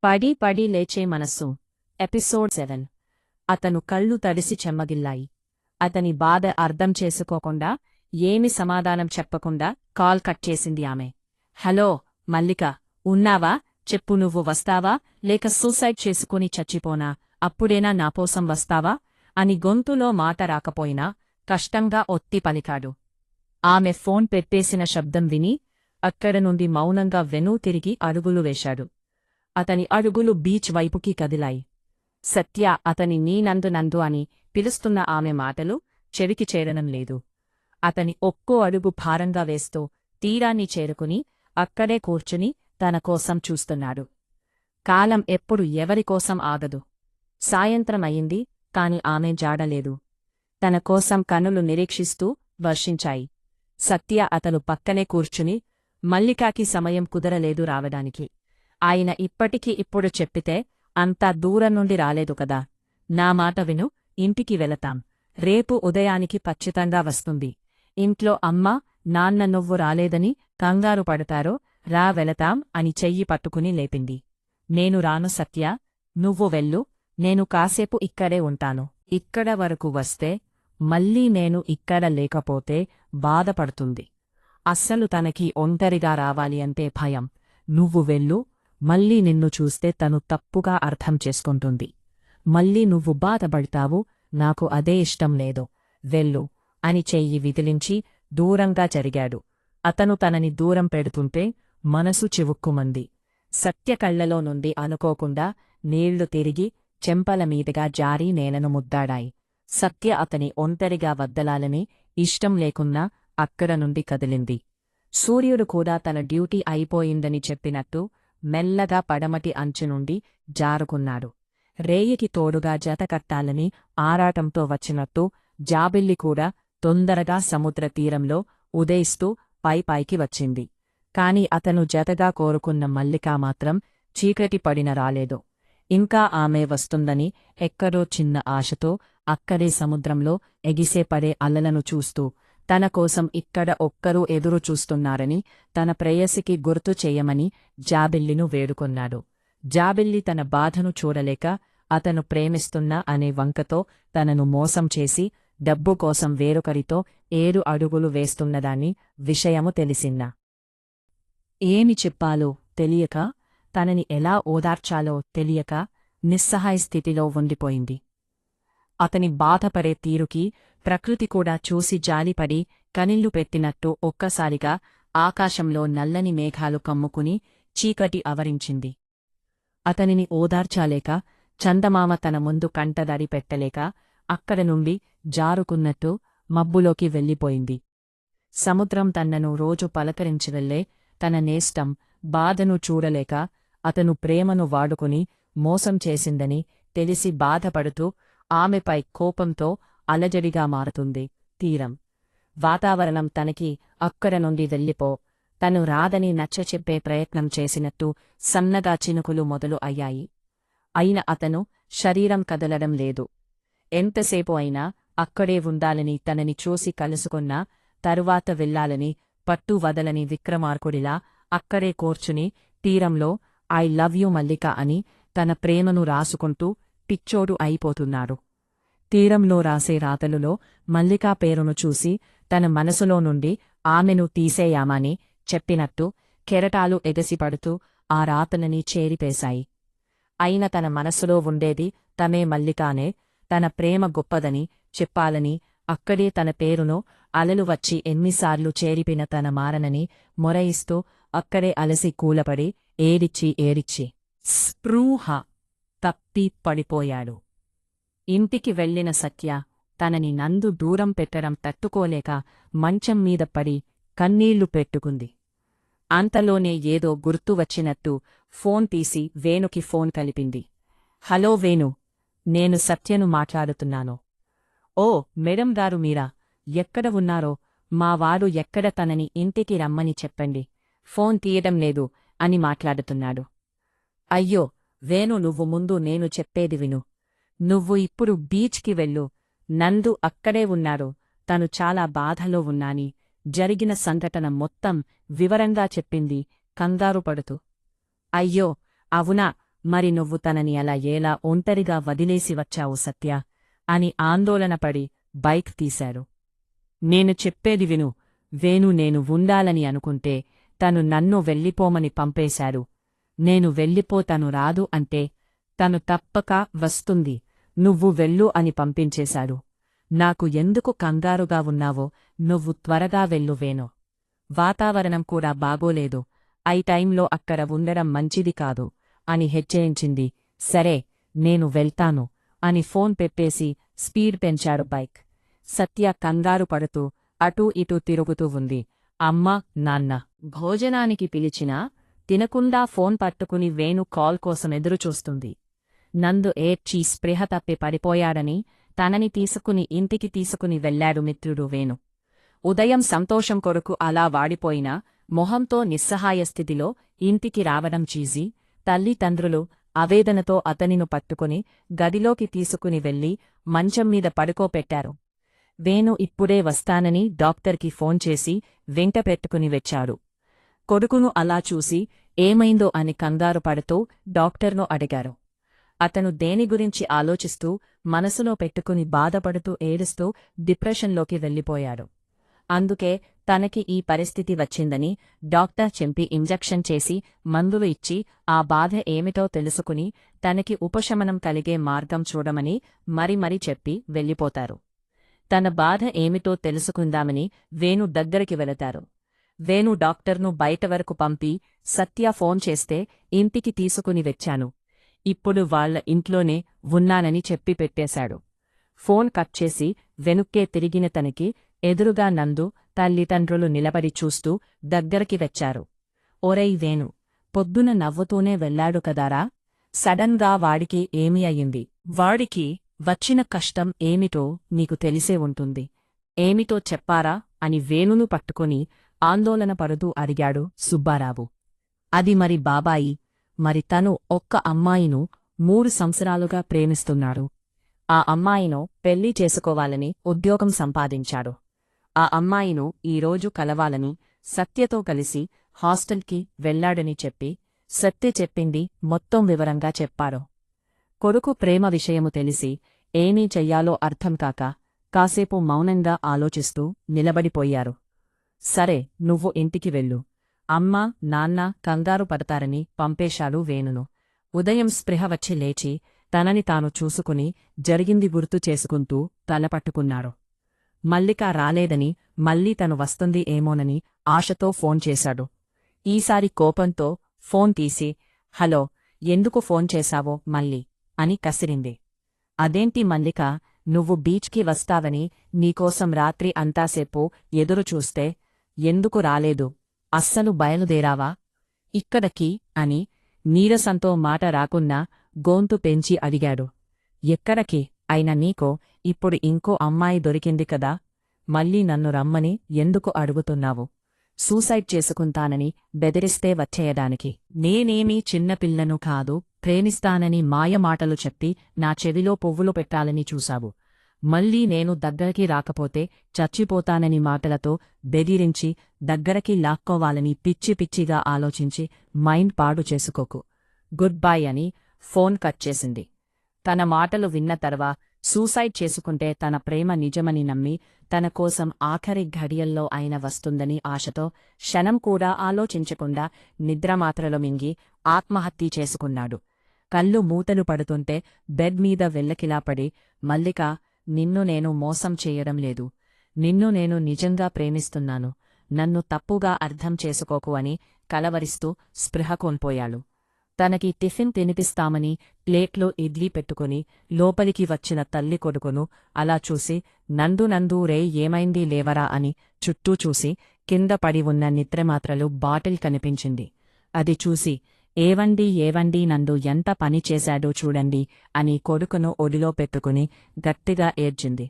పడి పడి లేచే మనస్సు. ఎపిసోడ్ 7. అతను కళ్ళు తడిసి చెమ్మగిల్లాయి. అతని బాధ అర్థం చేసుకోకుండా, ఏమి సమాధానం చెప్పకుండా కాల్ కట్ చేసింది ఆమె. హలో మల్లిక, ఉన్నావా? చెప్పు, నువ్వు వస్తావా లేక సూసైడ్ చేసుకుని చచ్చిపోనా? అప్పుడేనా నాకోసం వస్తావా అని గొంతులో మాట రాకపోయినా కష్టంగా ఒత్తి పలికాడు. ఆమె ఫోన్ పెట్టేసిన శబ్దం విని అక్కడ నుండి మౌనంగా తిరిగి అడుగులు వేశాడు. అతని అడుగులు బీచ్ వైపుకి కదిలాయి. సత్య అతని నందు అని పిలుస్తున్న ఆమె మాటలు చెవికి చేరడం లేదు. అతని ఒక్కో అడుగు భారంగా వేస్తూ తీరాన్ని చేరుకుని అక్కడే కూర్చుని తన కోసం చూస్తున్నాడు. కాలం ఎప్పుడు ఎవరికోసం ఆగదు. సాయంత్రం అయింది, కాని ఆమె జాడలేదు. తన కోసం కనులు నిరీక్షిస్తూ వర్షించాయి. సత్య అతను పక్కనే కూర్చుని, మల్లికాకి సమయం కుదరలేదు రావడానికి. ఆయన ఇప్పటికి ఇప్పుడు చెప్పితే అంతా దూరం నుండి రాలేదు కదా. నా మాట విను, ఇంటికి వెళతాం. రేపు ఉదయానికి ఖచ్చితంగా వస్తుంది. ఇంట్లో అమ్మ నాన్న నువ్వు రాలేదని కంగారు పడతారో, రా వెళతాం అని చెయ్యి పట్టుకుని లేపింది. నేను రాను సత్య, నువ్వు వెళ్ళు, నేను కాసేపు ఇక్కడే ఉంటాను. ఇక్కడ వరకు వస్తే మళ్ళీ నేను ఇక్కడ లేకపోతే బాధపడుతుంది. అస్సలు తనకి ఒంటరిగా రావాలి అంటే భయం. నువ్వు వెళ్ళు, మళ్ళీ నిన్ను చూస్తే తను తప్పుగా అర్థం చేసుకుంటుంది. మళ్ళీ నువ్వు బాధపడతావు, నాకు అదే ఇష్టం లేదు. వెళ్ళు అని చెయ్యి విదిలించి దూరంగా జరిగాడు. అతను తనని దూరం పెడుతుంటే మనసు చివుక్కుమంది. సత్య కళ్లలో నుండి అనుకోకుండా నీళ్లు తిరిగి చెంపల మీదుగా జారి నేలను ముద్దాడాయి. సత్య అతని ఒంటరిగా వద్దలాలని ఇష్టం లేకున్నా అక్కడ నుండి కదిలింది. సూర్యుడు కూడా తన డ్యూటీ అయిపోయిందని చెప్పినట్టు మెల్లగా పడమటి అంచు నుండి జారుకున్నాడు. రేయికి తోడుగా జతకట్టాలని ఆరాటంతో వచ్చినట్టు జాబిల్లి కూడా తొందరగా సముద్ర తీరంలో ఉదయిస్తూ పైకి వచ్చింది. కాని అతను జతగా కోరుకున్న మల్లిక మాత్రం చీకటి పడిన రాలేదు. ఇంకా ఆమె వస్తుందని ఎక్కడో చిన్న ఆశతో అక్కడే సముద్రంలో ఎగిసేపడే అలలను చూస్తూ తన కోసం ఇక్కడ ఒక్కరూ ఎదురు చూస్తున్నారని తన ప్రేయసికి గుర్తు చేయమని జాబిల్లిను వేడుకొన్నాడు. జాబిల్లి తన బాధను చూడలేక అతను ప్రేమిస్తున్నా అనే వంకతో తనను మోసం చేసి డబ్బు కోసం వేరొకరితో 7 అడుగులు వేస్తున్నదాని విషయము తెలిసిందా. ఏమి చెప్పాలో తెలియక, తనని ఎలా ఓదార్చాలో తెలియక నిస్సహాయ స్థితిలో ఉండిపోయింది. అతని బాధపడే తీరుకి ప్రకృతి కూడా చూసి జాలిపడి కనిళ్లు పెట్టినట్టు ఒక్కసారిగా ఆకాశంలో నల్లని మేఘాలు కమ్ముకుని చీకటి ఆవరించింది. అతనిని ఓదార్చాలేక, చందమామ తన ముందు కంటదడి పెట్టలేక అక్కడ నుండి జారుకున్నట్టు మబ్బులోకి వెళ్ళిపోయింది. సముద్రం తన్నను రోజు పలకరించి వెళ్లే తన నేస్తం బాధను చూడలేక అతను ప్రేమను వాడుకుని మోసం చేసిందని తెలిసి బాధపడుతూ ఆమెపై కోపంతో అలజడిగా మారుతుంది తీరం. వాతావరణం తనకి అక్కడ నుండి వెళ్ళిపో, తను రాదని నచ్చచెప్పే ప్రయత్నం చేసినట్టు సన్నగా చినుకులు మొదలు అయ్యాయి. అయిన అతను శరీరం కదలడం లేదు. ఎంతసేపు అయినా అక్కడే ఉండాలని తనని చూసి కలుసుకున్నా తరువాత వెళ్లాలని పట్టు వదలని విక్రమార్కుడిలా అక్కడే కూర్చుని తీరంలో ఐ లవ్ యూ మల్లిక అని తన ప్రేమను రాసుకుంటూ పిచ్చోడు అయిపోతున్నాడు. తీరంలో రాసే రాతలులో మల్లికా పేరును చూసి తన మనసులో నుండి ఆమెను తీసేయామని చెప్పినట్టు కెరటాలు ఎగసిపడుతూ ఆ రాతలని చేరిపేశాయి. అయిన తన మనసులో ఉండేది తమే మల్లికానే, తన ప్రేమ గొప్పదని చెప్పాలని అక్కడే తన పేరును అలలు వచ్చి ఎన్నిసార్లు చేరిపిన తన మారనని మొరయిస్తూ అక్కడే అలసి కూలపడి ఏడిచ్చి స్పృహ తప్పి పడిపోయాడు. ఇంటికి వెళ్లిన సత్య తనని నందు దూరం పెట్టడం తట్టుకోలేక మంచం మీద పడి కన్నీళ్లు పెట్టుకుంది. అంతలోనే ఏదో గుర్తు వచ్చినట్టు ఫోన్ తీసి వేణుకి ఫోన్ కలిపింది. హలో వేణు, నేను సత్యను మాట్లాడుతున్నాను. ఓ మేడం గారు, మీరా? ఎక్కడ ఉన్నారో, మా వాడు ఎక్కడ, తనని ఇంటికి రమ్మని చెప్పండి, ఫోన్ తీయడం లేదు అని మాట్లాడుతున్నాడు. అయ్యో వేణు, నువ్వు ముందు నేను చెప్పేది విను. నువ్వు ఇప్పుడు బీచ్కి వెళ్ళు, నందు అక్కడే ఉన్నాడు, తను చాలా బాధలో ఉన్నాని జరిగిన సంఘటన మొత్తం వివరంగా చెప్పింది కంగారు పడుతూ. అయ్యో అవునా, మరి నువ్వు తనని అలా ఎలా ఒంటరిగా వదిలేసి వచ్చావు సత్య అని ఆందోళనపడి బైక్ తీశారు. నేను చెప్పేది విను వేణు, నేను ఉండాలని అనుకుంటే తను నన్ను వెళ్ళిపోమని పంపేశారు. నేను వెళ్ళిపోతాను రాదు అంటే తను తప్పక వస్తుంది. నువ్వు వెళ్ళు అని పంపించేశాడు. నాకు ఎందుకు కంగారుగా ఉన్నావో నువ్వు త్వరగా వెళ్ళు వేణు. వాతావరణం కూడా బాగోలేదు. ఐ టైంలో అక్కడ ఉండడం మంచిది కాదు అని హెచ్చరించింది. సరే నేను వెళ్తాను అని ఫోన్ పెట్టేసి స్పీడ్ పెంచాడు బైక్. సత్య కంగారు పడుతూ అటూ ఇటూ తిరుగుతూ ఉంది. అమ్మా నాన్న భోజనానికి పిలిచినా తినకుండా ఫోన్ పట్టుకుని వేణు కాల్ కోసం ఎదురుచూస్తుంది. నందు ఏడ్చి స్పృహ తప్పి పడిపోయాడని తనని తీసుకుని ఇంటికి తీసుకుని వెళ్లాడు మిత్రుడు వేణు. ఉదయం సంతోషం కొరకు అలా వాడిపోయిన మొహంతో నిస్సహాయ స్థితిలో ఇంటికి రావడం చూసి తల్లిదండ్రులు ఆవేదనతో అతనిను పట్టుకుని గదిలోకి తీసుకుని వెళ్లి మంచం మీద పడుకోపెట్టారు. వేణు ఇప్పుడే వస్తానని డాక్టర్కి ఫోన్ చేసి వెంట పెట్టుకుని వచ్చాడు. కొడుకును అలా చూసి ఏమైందో అని కంగారు పడుతూ డాక్టర్ను అడిగారు. అతను దేని గురించి ఆలోచిస్తూ మనసులో పెట్టుకుని బాధపడుతూ ఏడుస్తూ డిప్రెషన్లోకి వెళ్ళిపోయాడు. అందుకే తనకి ఈ పరిస్థితి వచ్చిందని డాక్టర్ చెంపి ఇంజెక్షన్ చేసి మందులు ఇచ్చి ఆ బాధ ఏమిటో తెలుసుకుని తనకి ఉపశమనం కలిగే మార్గం చూడమని మరీ చెప్పి వెళ్ళిపోతారు. తన బాధ ఏమిటో తెలుసుకుందామని వేణు దగ్గరికి వెళతారు. వేణు డాక్టర్ను బయట వరకు పంపి సత్య ఫోన్ చేస్తే ఇంటికి తీసుకుని వచ్చాను. ఇప్పుడు వాళ్ల ఇంట్లోనే ఉన్నానని చెప్పి పెట్టేశాడు. ఫోన్ కట్ చేసి వెనుక్కే తిరిగిన తనకి ఎదురుగా నందు తల్లిదండ్రులు నిలబడి చూస్తూ దగ్గరికి వచ్చారు. ఓరై వేణు, పొద్దున నవ్వుతూనే వెళ్లాడు కదారా, సడన్గా వాడికి ఏమి అయింది? వాడికి వచ్చిన కష్టం ఏమిటో నీకు తెలిసే ఉంటుంది. ఏమిటో చెప్పారా అని వేణును పట్టుకుని ఆందోళన పడుతూ అడిగాడు సుబ్బారావు. అది మరి బాబాయి, మరి తను ఒక్క అమ్మాయిను 3 సంవత్సరాలుగా ప్రేమిస్తున్నాడు. ఆ అమ్మాయిను పెళ్లి చేసుకోవాలని ఉద్యోగం సంపాదించాడు. ఆ అమ్మాయిను ఈరోజు కలవాలని సత్యతో కలిసి హాస్టల్కి వెళ్లాడని చెప్పి సత్య చెప్పింది మొత్తం వివరంగా చెప్పాడు. కొడుకు ప్రేమ విషయము తెలిసి ఏమీ చెయ్యాలో అర్థంకాక కాసేపు మౌనంగా ఆలోచిస్తూ నిలబడిపోయారు. సరే నువ్వు ఇంటికి వెళ్ళు. అమ్మా నాన్న కంగారు పడతారని పంపేశాడు వేణును. ఉదయం స్పృహ వచ్చి లేచి తనని తాను చూసుకుని జరిగింది గుర్తు చేసుకుంటూ తలపట్టుకున్నాడు. మల్లిక రాలేదని మళ్ళీ తను వస్తుంది ఏమోనని ఆశతో ఫోన్ చేశాడు. ఈసారి కోపంతో ఫోన్ తీసి హలో, ఎందుకు ఫోన్ చేశావో మళ్ళీ అని కసిరింది. అదేంటి మల్లిక, నువ్వు బీచ్కి వస్తావని నీకోసం రాత్రి అంతాసేపు ఎదురుచూస్తే ఎందుకు రాలేదు? అస్సలు బయలుదేరావా ఇక్కడకి అని నీరసంతో మాట రాకున్నా గొంతు పెంచి అడిగాడు. ఎక్కడకి అయినా నీకో ఇప్పుడు ఇంకో అమ్మాయి దొరికింది కదా, మళ్ళీ నన్ను రమ్మని ఎందుకు అడుగుతున్నావు? సూసైడ్ చేసుకుంటానని బెదిరిస్తే వచ్చేయడానికి. నేనేమీ చిన్నపిల్లను కాదు, ప్రేమిస్తానని మాయమాటలు చెప్పి నా చెవిలో పువ్వులు పెట్టాలని చూశావు. మళ్ళీ నేను దగ్గరికి రాకపోతే చచ్చిపోతానని మాటలతో బెదిరించి దగ్గరికి లాక్కోవాలని పిచ్చి పిచ్చిగా ఆలోచించి మైండ్ పాడు చేసుకోకు. గుడ్ బై అని ఫోన్ కట్ చేసింది. తన మాటలు విన్న తర్వా సూసైడ్ చేసుకుంటే తన ప్రేమ నిజమని నమ్మి తన కోసం ఆఖరి ఘడియల్లో అయిన వస్తుందని ఆశతో క్షణం కూడా ఆలోచించకుండా నిద్రమాత్రలు మింగి ఆత్మహత్య చేసుకున్నాడు. కళ్ళు మూతలు పడుతుంటే బెడ్ మీద వెల్లకిలాపడి మల్లిక, నిన్ను నేను మోసం చేయడం లేదు. నిన్ను నేను నిజంగా ప్రేమిస్తున్నాను. నన్ను తప్పుగా అర్థం చేసుకోకు అని కలవరిస్తూ స్పృహ కోల్పోయాడు. తనకి టిఫిన్ తినిపిస్తామని ప్లేట్లో ఇడ్లీ పెట్టుకుని లోపలికి వచ్చిన తల్లి కొడుకును అలా చూసి నందు రే ఏమైంది లేవరా అని చుట్టూ చూసి కింద పడి ఉన్న నిద్రమాత్రలు బాటిల్ కనిపించింది. అది చూసి ఏవండి నందు ఎంత పని చేశాడో చూడండి అని కొడుకును ఒడిలో పెట్టుకుని గట్టిగా ఏడ్చింది.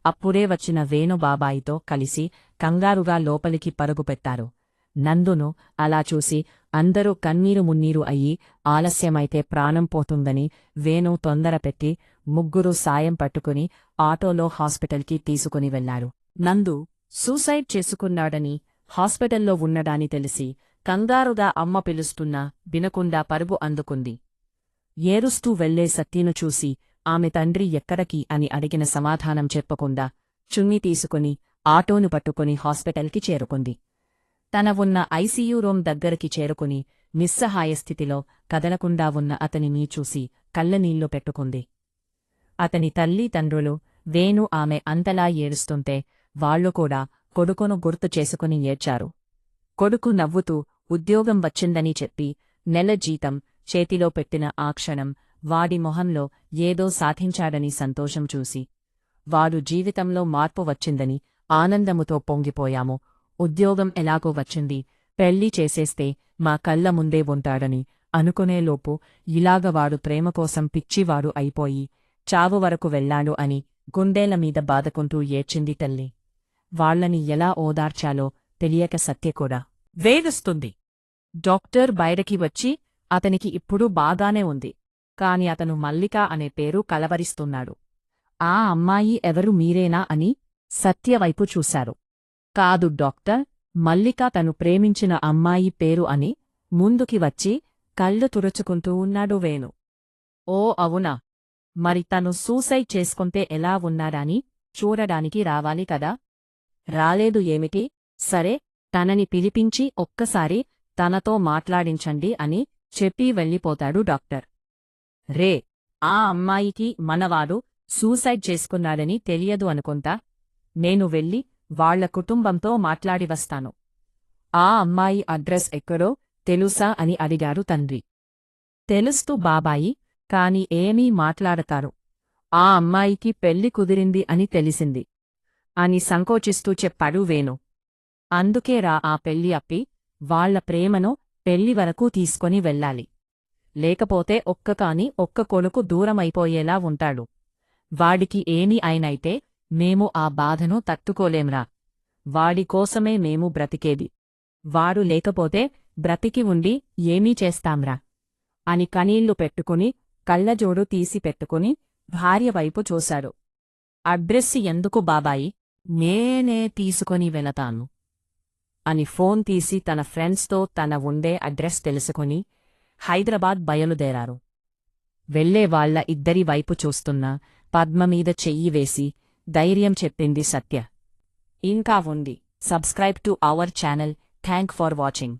అప్పుడే వచ్చిన వేణుబాబాయితో కలిసి కంగారుగా లోపలికి పరుగుపెట్టారు. నందును అలా చూసి అందరూ కన్నీరు మున్నీరు అయ్యి ఆలస్యమైతే ప్రాణం పోతుందని వేణు తొందరపెట్టి ముగ్గురు సాయం పట్టుకుని ఆటోలో హాస్పిటల్కి తీసుకుని వెళ్లారు. నందు సూసైడ్ చేసుకున్నాడని హాస్పిటల్లో ఉన్నడాని తెలిసి కంగారుగా అమ్మ పిలుస్తున్నా వినకుండా పరుగు అందుకుంది. ఏరుస్తూ వెళ్లే సత్యను చూసి ఆమె తండ్రి ఎక్కడికి అని అడిగిన సమాధానం చెప్పకుండా చున్నీ తీసుకుని ఆటోను పట్టుకుని హాస్పిటల్కి చేరుకుంది. తన ఉన్న ఐసీయూ రూమ్ దగ్గరికి చేరుకుని నిస్సహాయ స్థితిలో కదలకుండా ఉన్న అతనిని చూసి కళ్ళనీళ్లు పెట్టుకుంది. అతని తల్లి తండ్రులు వేణు ఆమె అంతలా ఏడుస్తుంటే వాళ్లు కూడా కొడుకును గుర్తు చేసుకుని ఏడ్చారు. కొడుకు నవ్వుతూ ఉద్యోగం వచ్చిందని చెప్పి నెల జీతం చేతిలో పెట్టిన ఆ క్షణం వాడి మొహంలో ఏదో సాధించాడని సంతోషం చూసి వాడు జీవితంలో మార్పు వచ్చిందని ఆనందముతో పొంగిపోయాము. ఉద్యోగం ఎలాగో వచ్చింది, పెళ్లి చేసేస్తే మా కళ్ళ ముందే ఉంటాడని అనుకునేలోపు ఇలాగ వాడు ప్రేమకోసం పిచ్చివాడు అయిపోయి చావు వరకు వెళ్లాడు అని గుండెలమీద బాదుకుంటూ ఏడ్చింది తల్లి. వాళ్లని ఎలా ఓదార్చాలో తెలియక సత్యకూడా వేధిస్తుంది. డాక్టర్ బయటకి వచ్చి అతనికి ఇప్పుడు బాగానే ఉంది, కాని అతను మల్లిక అనే పేరు కలవరిస్తున్నాడు. ఆ అమ్మాయి ఎవరు మీరేనా అని సత్యవైపు చూశారు. కాదు డాక్టర్, మల్లిక తను ప్రేమించిన అమ్మాయి పేరు అని ముందుకి వచ్చి కళ్ళు తుడుచుకుంటూ ఉన్నాడు వేణు. ఓ అవునా, మరి తను సూసైడ్ చేసుకుంటే ఎలా ఉన్నాడని చూడడానికి రావాలి కదా. రాలేదు ఏమిటి? సరే, తనని పిలిపించి ఒక్కసారి తనతో మాట్లాడించండి అని చెప్పి వెళ్ళిపోతాడు డాక్టర్. రే, ఆ అమ్మాయికి మనవాడు సూసైడ్ చేసుకున్నాడని తెలియదు అనుకుంటా. నేను వెళ్ళి వాళ్ల కుటుంబంతో మాట్లాడి వస్తాను. ఆ అమ్మాయి అడ్రస్ ఎక్కడో తెలుసా అని అడిగారు తండ్రి. తెలుస్తూ బాబాయి, కాని ఏమీ మాట్లాడతారు. ఆ అమ్మాయికి పెళ్లి కుదిరింది అని తెలిసింది అని సంకోచిస్తూ చెప్పాడు వేణు. అందుకేరా ఆ పెళ్లి అప్పి వాళ్ల ప్రేమను పెళ్లి వరకు తీసుకొని వెళ్ళాలి. లేకపోతే ఒక్క కొడుకు దూరమైపోయేలా ఉంటాడు. వాడికి ఏమీ అయినైతే మేము ఆ బాధను తట్టుకోలేంరా. వాడి కోసమే మేము బ్రతికేది. వాడు లేకపోతే బ్రతికి ఉండి ఏమీ చేస్తాంరా అని కనీళ్లు పెట్టుకుని కళ్ళజోడు తీసి పెట్టుకుని భార్యవైపు చూశాడు. అడ్రస్ ఎందుకు బాబాయి, నేనే తీసుకొని వెళతాను అని ఫోన్ తీసి తన ఫ్రెండ్స్తో తన ఉండే అడ్రస్ తెలుసుకుని హైదరాబాద్ బయలుదేరారు. వెళ్లే వాళ్ల ఇద్దరి వైపు చూస్తున్న పద్మమీద చెయ్యి వేసి ధైర్యం చెప్పింది సత్య. ఇంకా ఉంది. Subscribe to our channel. Thank for watching.